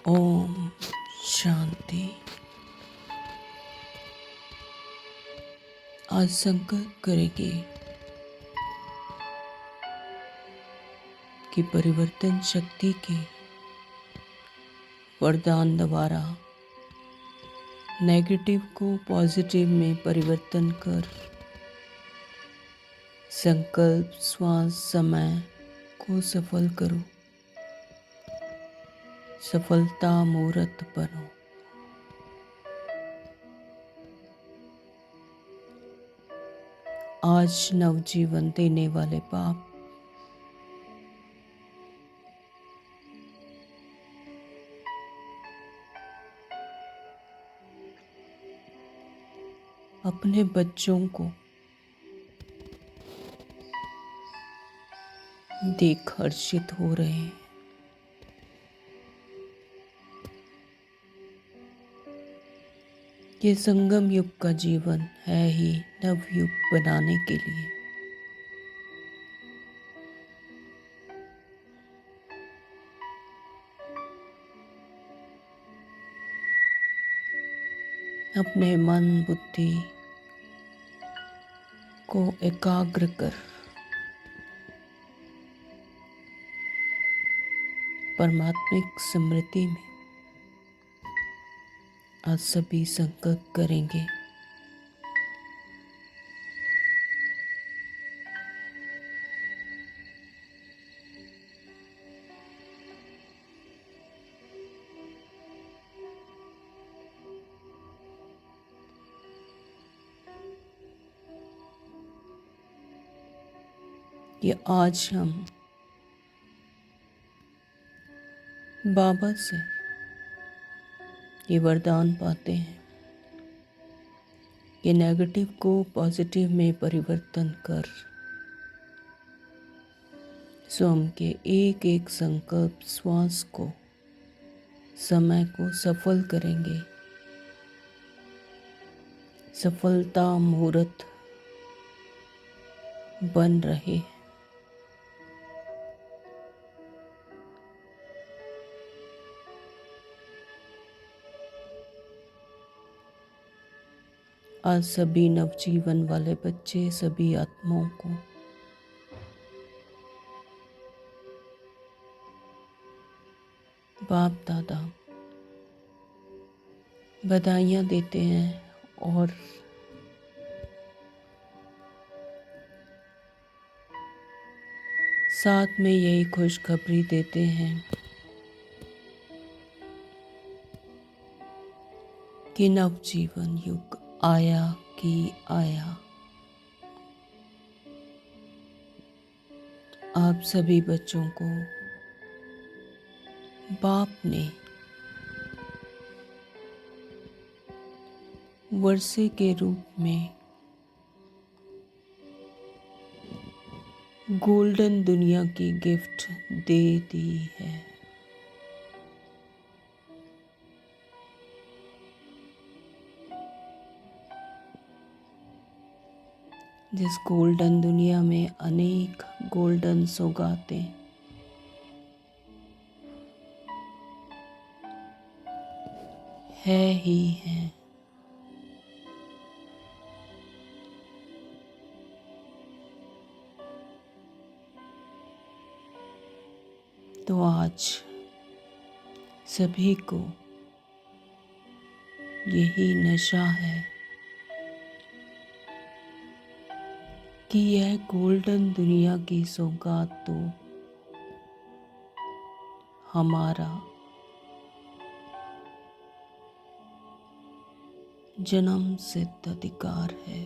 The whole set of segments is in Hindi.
ओम शांति। आज संकल्प करेंगे कि परिवर्तन शक्ति के वरदान द्वारा नेगेटिव को पॉजिटिव में परिवर्तन कर संकल्प श्वास समय को सफल करो। सफलता मूर्त बनो। आज नवजीवन देने वाले बाप अपने बच्चों को देख हर्षित हो रहे हैं। ये संगम युग का जीवन है ही नवयुग बनाने के लिए। अपने मन बुद्धि को एकाग्र कर परमात्मिक स्मृति में आज सभी संकल्प करेंगे। कि आज हम बाबा से ये वरदान पाते हैं कि नेगेटिव को पॉजिटिव में परिवर्तन कर स्वयं के एक एक संकल्प श्वास को समय को सफल करेंगे। सफलता मुहूर्त बन रहे। आज सभी नवजीवन वाले बच्चे सभी आत्माओं को बाप दादा बधाइयाँ देते हैं और साथ में यही खुशखबरी देते हैं कि नवजीवन युग आया कि आया। आप सभी बच्चों को बाप ने वर्षे के रूप में गोल्डन दुनिया की गिफ्ट दे दी है। जिस गोल्डन दुनिया में अनेक गोल्डन सौगातें है ही हैं। तो आज सभी को यही नशा है कि यह गोल्डन दुनिया की सौगात तो हमारा जन्म सिद्ध अधिकार है।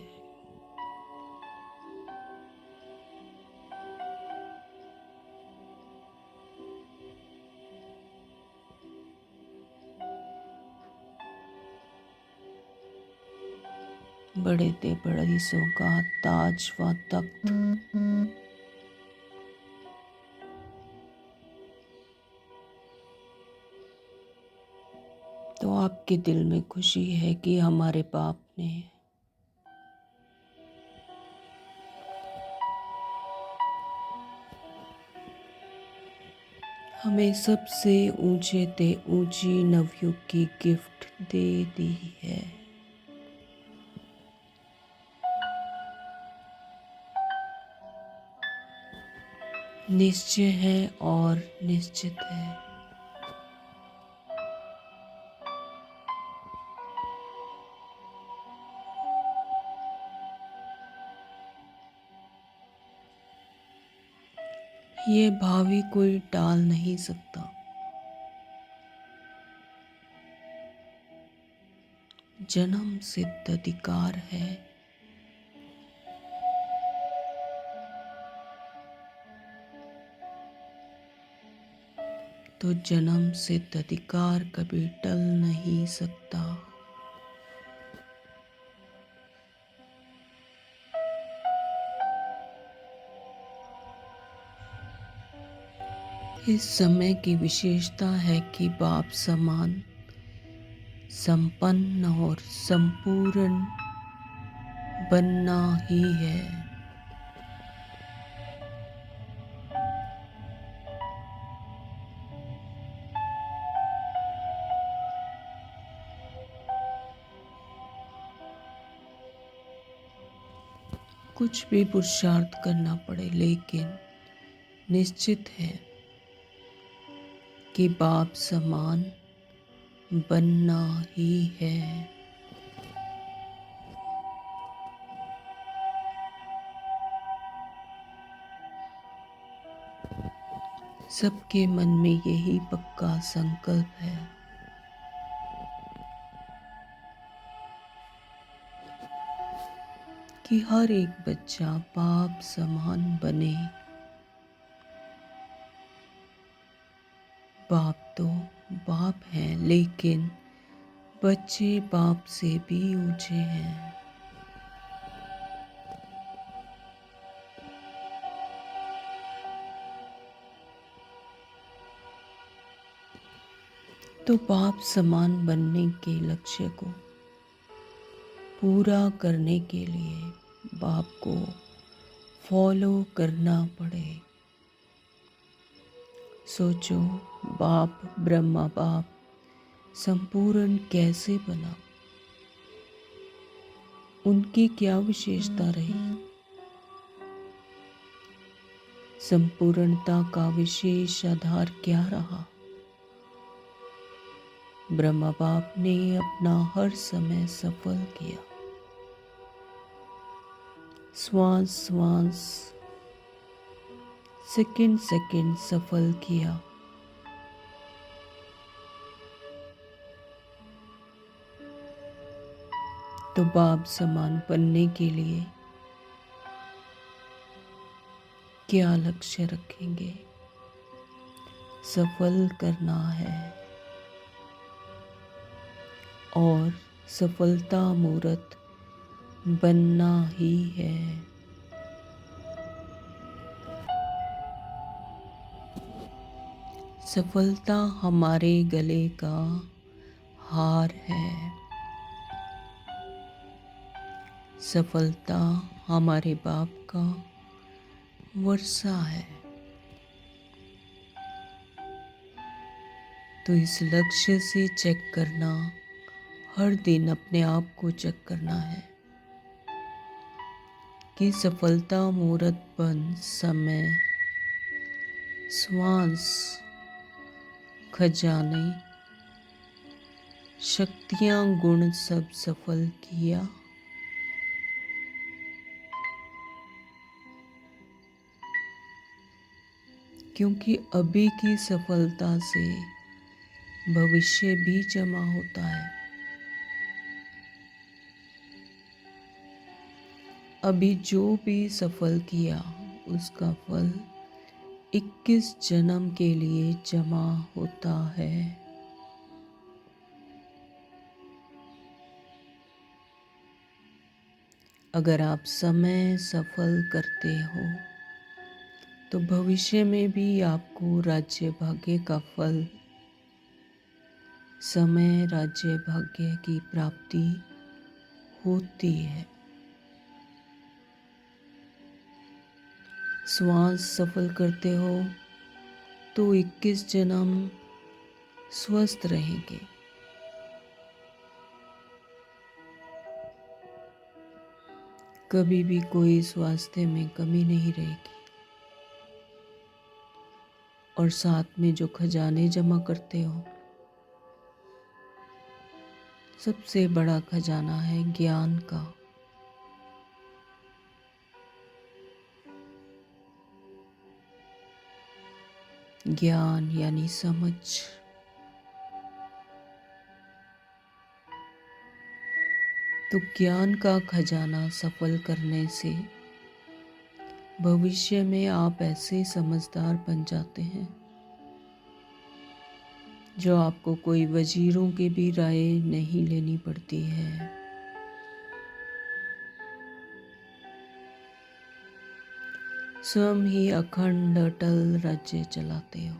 बड़े ते बड़ी सौगात ताज व तख्त तो आपके दिल में खुशी है कि हमारे बाप ने हमें सबसे ऊंचे ते ऊंची नवयुग की गिफ्ट दे दी है। निश्चय है और निश्चित है। ये भावी कोई टाल नहीं सकता। जन्म सिद्ध अधिकार है। तो जन्म सिद्ध अधिकार कभी टल नहीं सकता। इस समय की विशेषता है कि बाप समान, संपन्न और संपूर्ण बनना ही है। कुछ भी पुरुषार्थ करना पड़े, लेकिन निश्चित है कि बाप समान बनना ही है। सबके मन में यही पक्का संकल्प है कि हर एक बच्चा बाप समान बने। बाप तो बाप हैं, लेकिन बच्चे बाप से भी ऊंचे हैं। तो बाप समान बनने के लक्ष्य को पूरा करने के लिए बाप को फॉलो करना पड़े। सोचो, बाप ब्रह्मा बाप संपूर्ण कैसे बना? उनकी क्या विशेषता रही? संपूर्णता का विशेष आधार क्या रहा? ब्रह्मा बाप ने अपना हर समय सफल किया। श्वास श्वास, सेकंड सेकंड सफल किया। तो बाप समान बनने के लिए क्या लक्ष्य रखेंगे? सफल करना है और सफलता मूर्त बनना ही है। सफलता हमारे गले का हार है। सफलता हमारे बाप का वर्षा है। तो इस लक्ष्य से चेक करना, हर दिन अपने आप को चेक करना है कि सफलता मूर्त बन समय, श्वास, खजाने, शक्तियां, गुण सब सफल किया। क्योंकि अभी की सफलता से भविष्य भी जमा होता है। अभी जो भी सफल किया उसका फल 21 जन्म के लिए जमा होता है। अगर आप समय सफल करते हो तो भविष्य में भी आपको राज्य भाग्य का फल, समय राज्य भाग्य की प्राप्ति होती है। श्वास सफल करते हो तो 21 जन्म स्वस्थ रहेंगे। कभी भी कोई स्वास्थ्य में कमी नहीं रहेगी। और साथ में जो खजाने जमा करते हो, सबसे बड़ा खजाना है ज्ञान का। ज्ञान यानी समझ। तो ज्ञान का खजाना सफल करने से भविष्य में आप ऐसे समझदार बन जाते हैं जो आपको कोई वजीरों की भी राय नहीं लेनी पड़ती है। स्वयं ही अखंड अटल राज्य चलाते हो।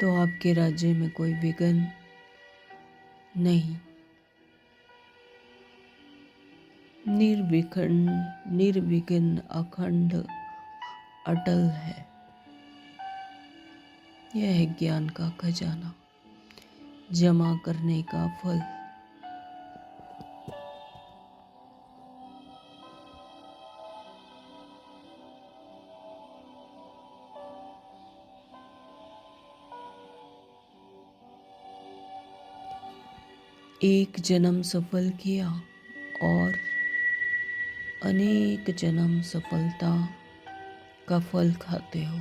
तो आपके राज्य में कोई विघ्न नहीं, निर्विघ्न अखंड अटल है। यह है ज्ञान का खजाना, जमा करने का फल। एक जन्म सफल किया और अनेक जन्म सफलता का फल खाते हो।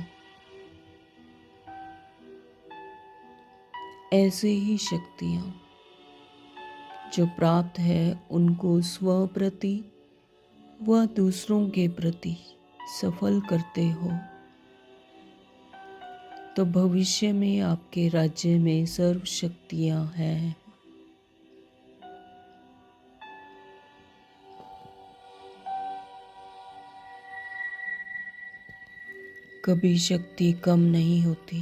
ऐसे ही शक्तियाँ जो प्राप्त है उनको स्व प्रति व दूसरों के प्रति सफल करते हो, तो भविष्य में आपके राज्य में सर्व शक्तियाँ हैं। कभी शक्ति कम नहीं होती,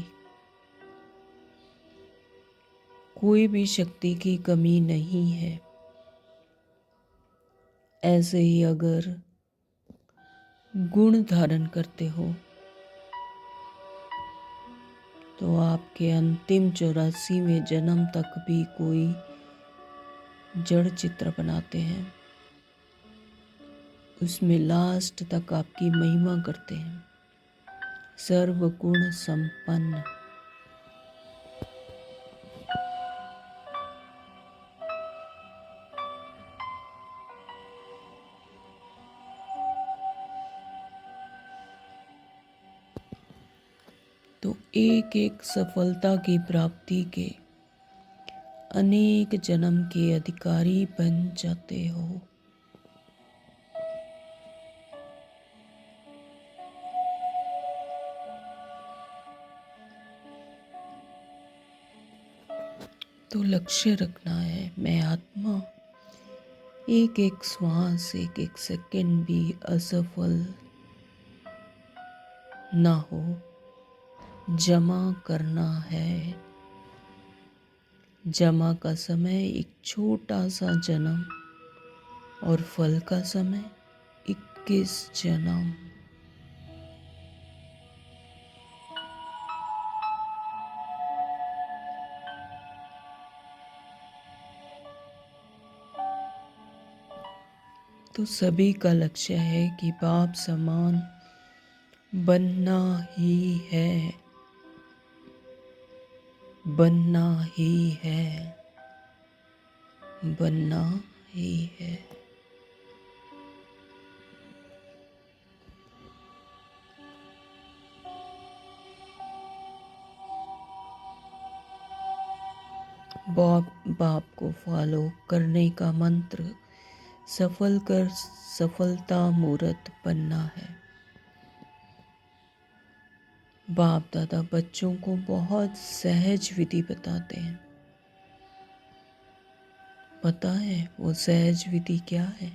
कोई भी शक्ति की कमी नहीं है। ऐसे ही अगर गुण धारण करते हो तो आपके अंतिम 84वें जन्म तक भी कोई जड़ चित्र बनाते हैं, उसमें लास्ट तक आपकी महिमा करते हैं। सर्वगुण संपन्न। तो एक एक सफलता की प्राप्ति के अनेक जन्म के अधिकारी बन जाते हो। तो लक्ष्य रखना है, मैं आत्मा एक एक श्वास, एक एक सेकंड भी असफल ना हो। जमा करना है। जमा का समय एक छोटा सा जन्म और फल का समय 21 जन्म। तो सभी का लक्ष्य है कि बाप समान बनना ही है, बनना ही है, बनना ही है। बाप को फॉलो करने का मंत्र सफल कर सफलता मूर्त बनना है। बाप दादा बच्चों को बहुत सहज विधि बताते हैं। पता है वो सहज विधि क्या है?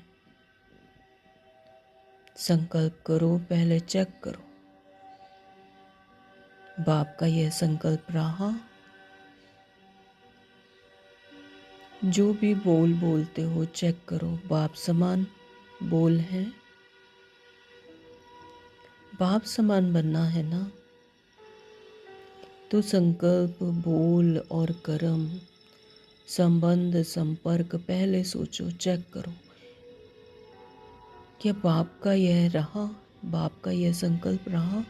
संकल्प करो, पहले चेक करो बाप का यह संकल्प रहा। जो भी बोलते हो चेक करो बाप समान बोल है, बाप समान बनना है ना, तो संकल्प, बोल और कर्म, संबंध, संपर्क पहले सोचो, चेक करो, क्या बाप का यह रहा, बाप का यह संकल्प रहा,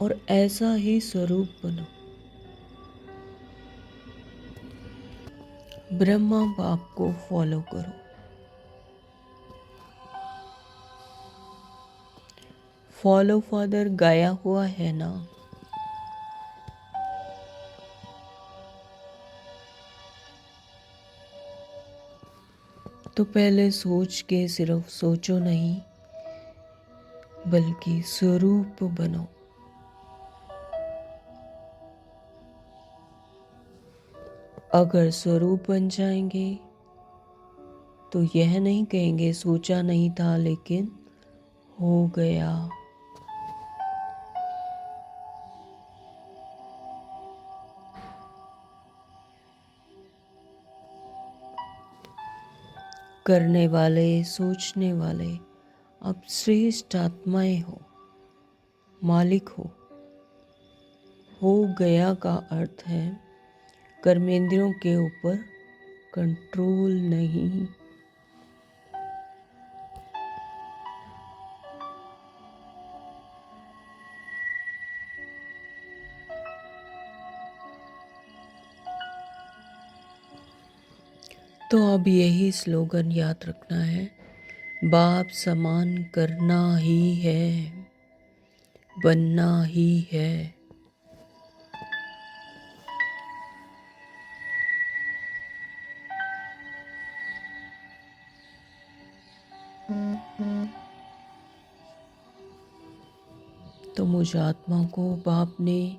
और ऐसा ही स्वरूप बनो। ब्रह्मा बाप को फॉलो करो। फॉलो फादर गाया हुआ है ना, तो पहले सोच के सिर्फ सोचो नहीं, बल्कि स्वरूप बनो। अगर स्वरूप बन जाएंगे तो यह नहीं कहेंगे सोचा नहीं था लेकिन हो गया। करने वाले, सोचने वाले अब श्रेष्ठ आत्माएं हो, मालिक हो। हो गया का अर्थ है कर्मेंद्रियों के ऊपर कंट्रोल नहीं। तो अब यही स्लोगन याद रखना है, बाप समान करना ही है, बनना ही है। तो मुझ आत्मा को बाप ने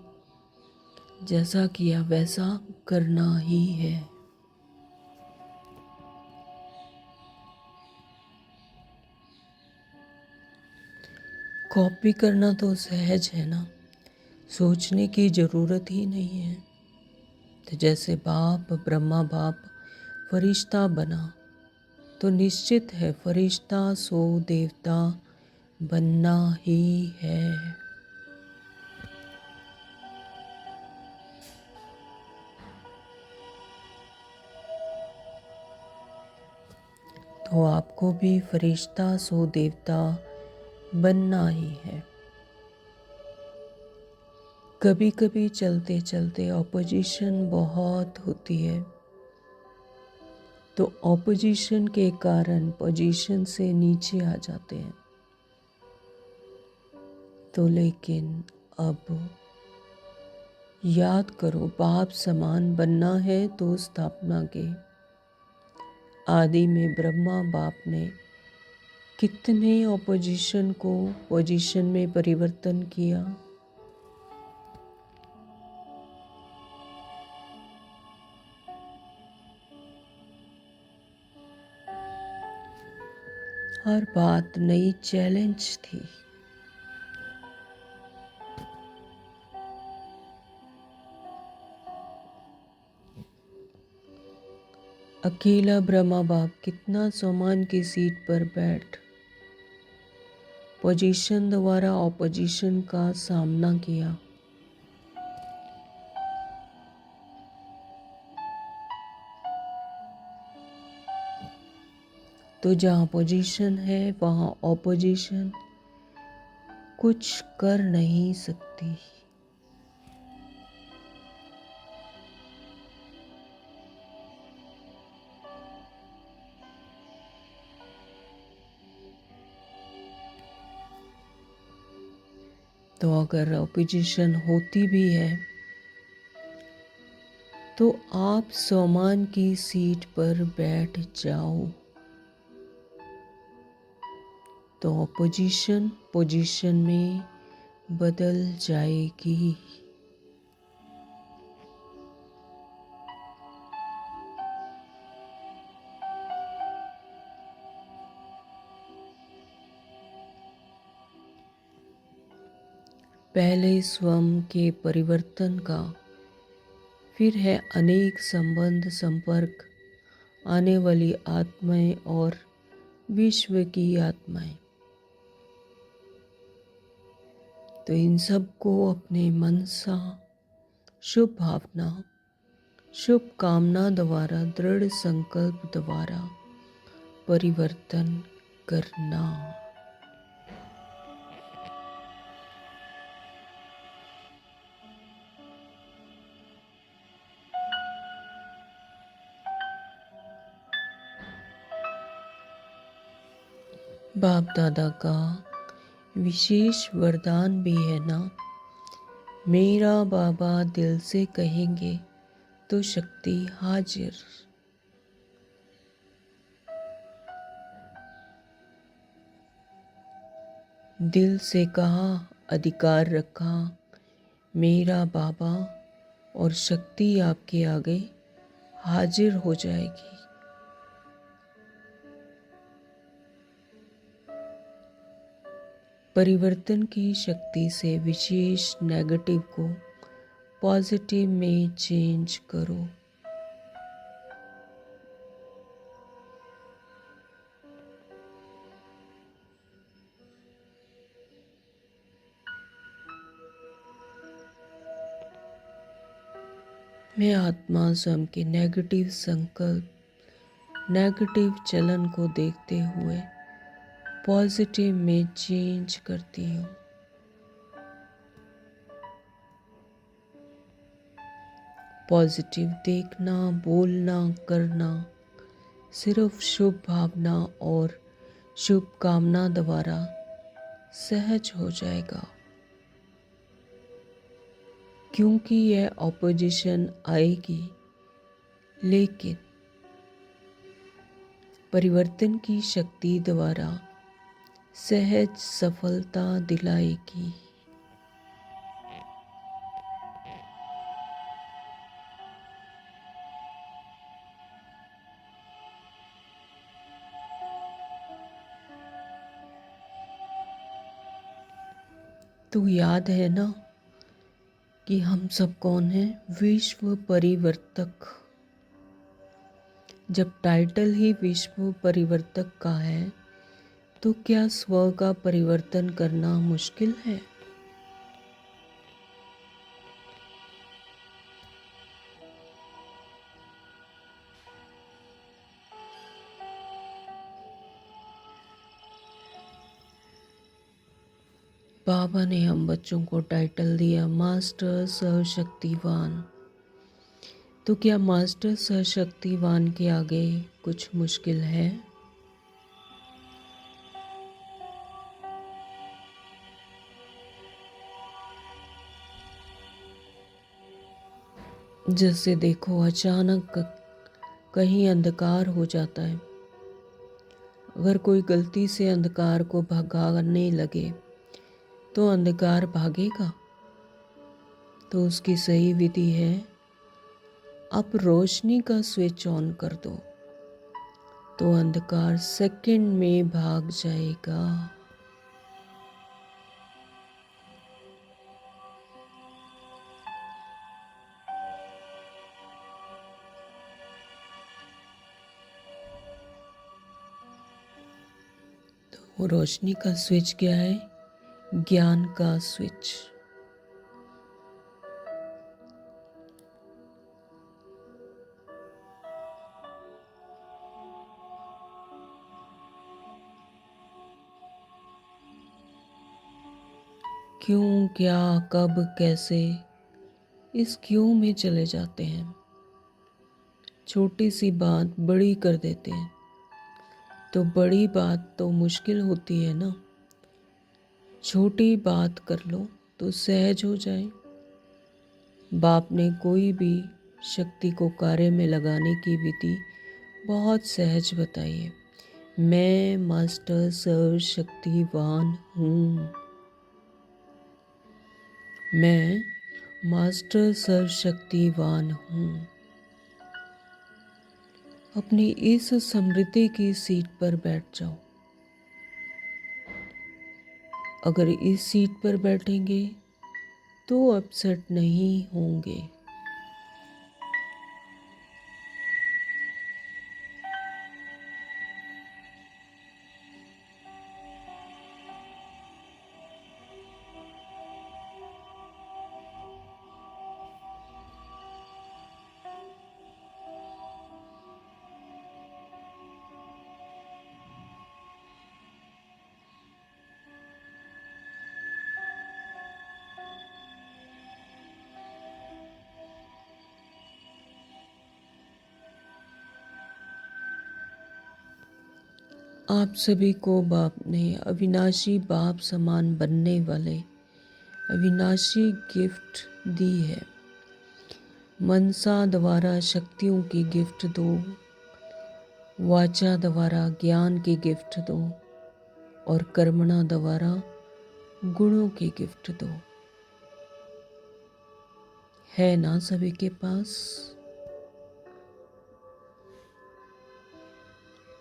जैसा किया वैसा करना ही है। कॉपी करना तो सहज है ना, सोचने की ज़रूरत ही नहीं है। तो जैसे बाप, ब्रह्मा बाप फरिश्ता बना, तो निश्चित है फरिश्ता सो देवता बनना ही है। तो आपको भी फरिश्ता सो देवता बनना ही है। कभी कभी चलते चलते ऑपोजिशन बहुत होती है, तो ऑपोजिशन के कारण पोजीशन से नीचे आ जाते हैं। तो लेकिन अब याद करो, बाप समान बनना है तो स्थापना के आदि में ब्रह्मा बाप ने कितने ऑपोजिशन को पोजीशन में परिवर्तन किया। हर बात नई चैलेंज थी। अकेला ब्रह्मा बाप कितना सम्मान की सीट पर बैठ पोजीशन द्वारा ऑपोजिशन का सामना किया। तो जहाँ पोजीशन है वहाँ ऑपोजिशन कुछ कर नहीं सकती। तो अगर ऑपोजिशन होती भी है तो आप सम्मान की सीट पर बैठ जाओ, तो ऑपोजिशन पोजीशन में बदल जाएगी। पहले स्वयं के परिवर्तन का, फिर है अनेक संबंध संपर्क आने वाली आत्माएं और विश्व की आत्माएं। तो इन सब को अपने मनसा, शुभ भावना, शुभ कामना द्वारा, दृढ़ संकल्प द्वारा परिवर्तन करना। बाप दादा का विशेष वरदान भी है ना, मेरा बाबा दिल से कहेंगे तो शक्ति हाजिर। दिल से कहा, अधिकार रखा, मेरा बाबा, और शक्ति आपके आगे हाजिर हो जाएगी। परिवर्तन की शक्ति से विशेष नेगेटिव को पॉजिटिव में चेंज करो। मैं आत्मा स्वयं के नेगेटिव संकल्प, नेगेटिव चलन को देखते हुए पॉजिटिव में चेंज करती हूँ। पॉजिटिव देखना, बोलना, करना सिर्फ शुभ भावना और शुभ कामना द्वारा सहज हो जाएगा, क्योंकि यह ऑपोजिशन आएगी, लेकिन परिवर्तन की शक्ति द्वारा सहज सफलता दिलाएगी। तो याद है ना कि हम सब कौन हैं? विश्व परिवर्तक। जब टाइटल ही विश्व परिवर्तक का है, तो क्या स्व का परिवर्तन करना मुश्किल है? बाबा ने हम बच्चों को टाइटल दिया मास्टर सर्वशक्तिवान। तो क्या मास्टर सर्वशक्तिवान के आगे कुछ मुश्किल है? जैसे देखो, अचानक कहीं अंधकार हो जाता है। अगर कोई गलती से अंधकार को भगाने लगे तो अंधकार भागेगा? तो उसकी सही विधि है, आप रोशनी का स्विच ऑन कर दो, तो अंधकार सेकंड में भाग जाएगा। तो रोशनी का स्विच क्या है? ज्ञान का स्विच। क्यों, क्या, कब, कैसे, इस क्यों में चले जाते हैं। छोटी सी बात बड़ी कर देते हैं, तो बड़ी बात तो मुश्किल होती है ना। छोटी बात कर लो तो सहज हो जाए। बाप ने कोई भी शक्ति को कार्य में लगाने की विधि बहुत सहज बताई है। मैं मास्टर सर्वशक्तिवान हूँ। मैं मास्टर सर्वशक्तिवान हूँ। अपनी इस स्मृति की सीट पर बैठ जाओ। अगर इस सीट पर बैठेंगे तो अपसेट नहीं होंगे। आप सभी को बाप ने अविनाशी बाप समान बनने वाले अविनाशी गिफ्ट दी है। मनसा द्वारा शक्तियों की गिफ्ट दो, वाचा द्वारा ज्ञान की गिफ्ट दो और कर्मणा द्वारा गुणों की गिफ्ट दो। है ना सभी के पास?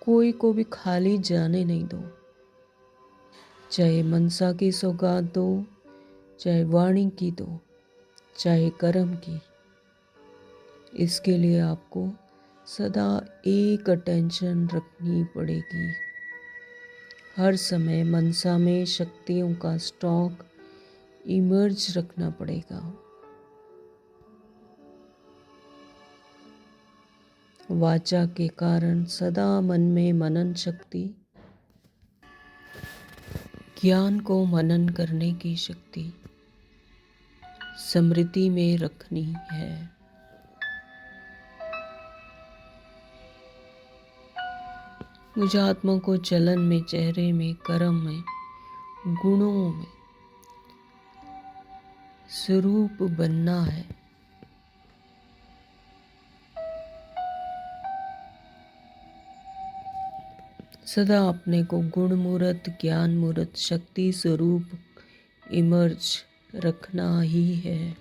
कोई को भी खाली जाने नहीं दो। चाहे मनसा की सौगात दो, चाहे वाणी की दो, चाहे कर्म की। इसके लिए आपको सदा एक अटेंशन रखनी पड़ेगी। हर समय मनसा में शक्तियों का स्टॉक इमर्ज रखना पड़ेगा। वाचा के कारण सदा मन में मनन शक्ति, ज्ञान को मनन करने की शक्ति स्मृति में रखनी है। मुझ आत्मा को चलन में, चेहरे में, कर्म में, गुणों में स्वरूप बनना है। सदा अपने को गुण मूर्त, ज्ञान मूर्त, शक्ति स्वरूप इमर्ज रखना ही है।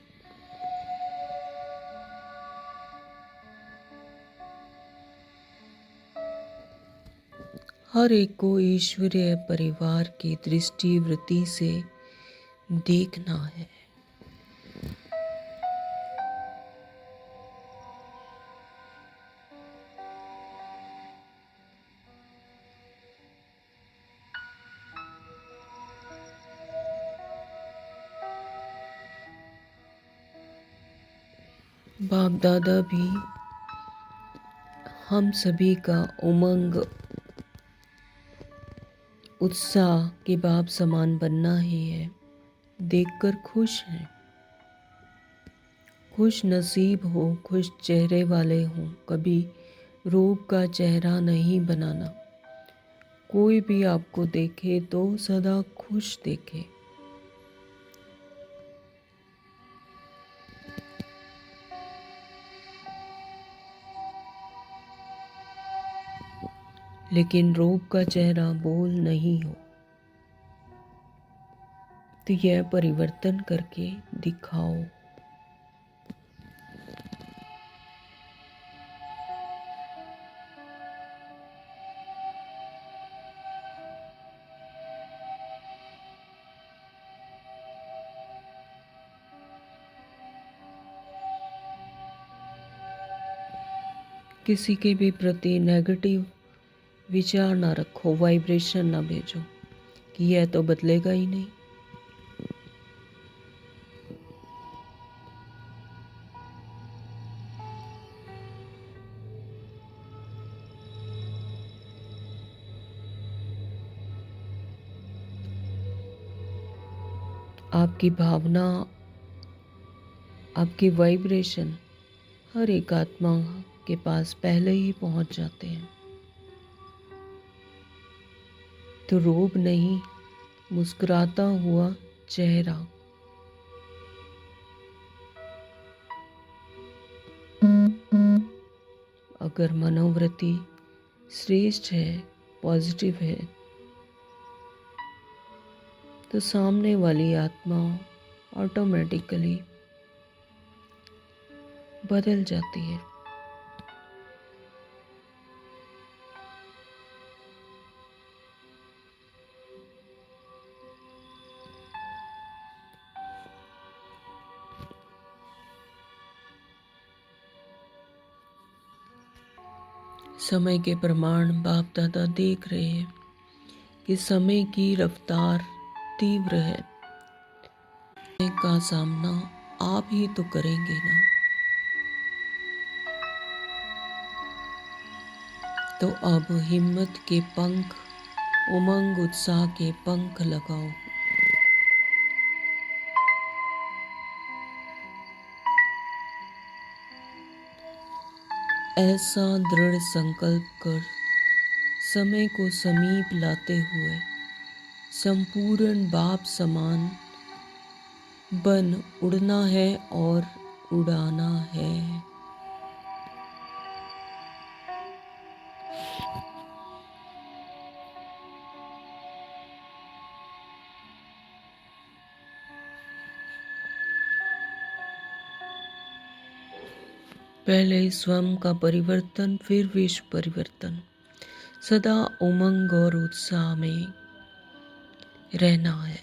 हर एक को ईश्वरीय परिवार की दृष्टि वृत्ति से देखना है। बाप दादा भी हम सभी का उमंग, उत्साह के बाप समान बनना ही है, देखकर खुश हैं। खुश नसीब हो, खुश चेहरे वाले हों। कभी रोग का चेहरा नहीं बनाना। कोई भी आपको देखे तो सदा खुश देखे। लेकिन रोग का चेहरा बोल नहीं हो, तो यह परिवर्तन करके दिखाओ। किसी के भी प्रति नेगेटिव विचार ना रखो, वाइब्रेशन ना भेजो कि यह तो बदलेगा ही नहीं। आपकी भावना, आपकी वाइब्रेशन हर एक आत्मा के पास पहले ही पहुंच जाते हैं। तो रोब नहीं, मुस्कुराता हुआ चेहरा। अगर मनोवृत्ति श्रेष्ठ है, पॉजिटिव है, तो सामने वाली आत्मा ऑटोमेटिकली बदल जाती है। समय के प्रमाण बाप दादा देख रहे हैं कि समय की रफ्तार तीव्र है। समय का सामना आप ही तो करेंगे ना। तो अब हिम्मत के पंख, उमंग उत्साह के पंख लगाओ। ऐसा दृढ़ संकल्प कर समय को समीप लाते हुए संपूर्ण बाप समान बन उड़ना है और उड़ाना है। पहले स्वयं का परिवर्तन, फिर विश्व परिवर्तन। सदा उमंग और उत्साह में रहना है।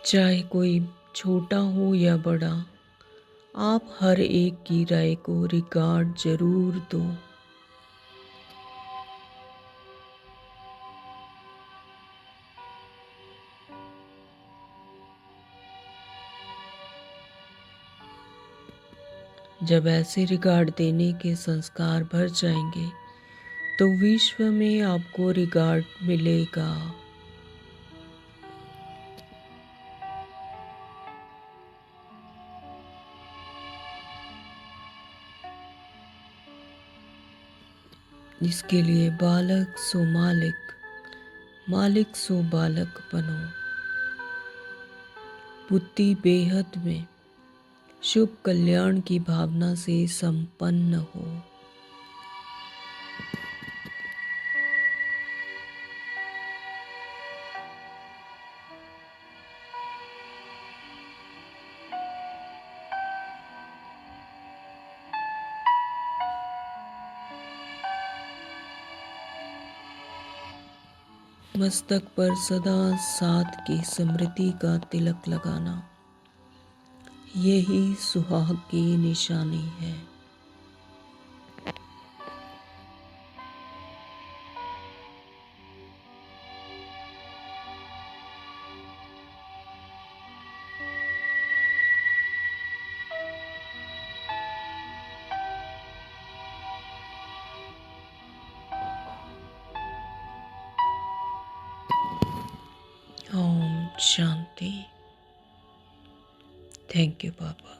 चाहे कोई छोटा हो या बड़ा, आप हर एक की राय को रिकॉर्ड जरूर दो। जब ऐसे रिकॉर्ड देने के संस्कार भर जाएंगे तो विश्व में आपको रिकॉर्ड मिलेगा। इसके लिए बालक सो मालिक, मालिक सो बालक बनो। बुद्धि बेहद में शुभ कल्याण की भावना से संपन्न हो। मस्तक पर सदा साथ की स्मृति का तिलक लगाना, यही सुहाग की निशानी है। ओम शांति। थैंक यू पापा।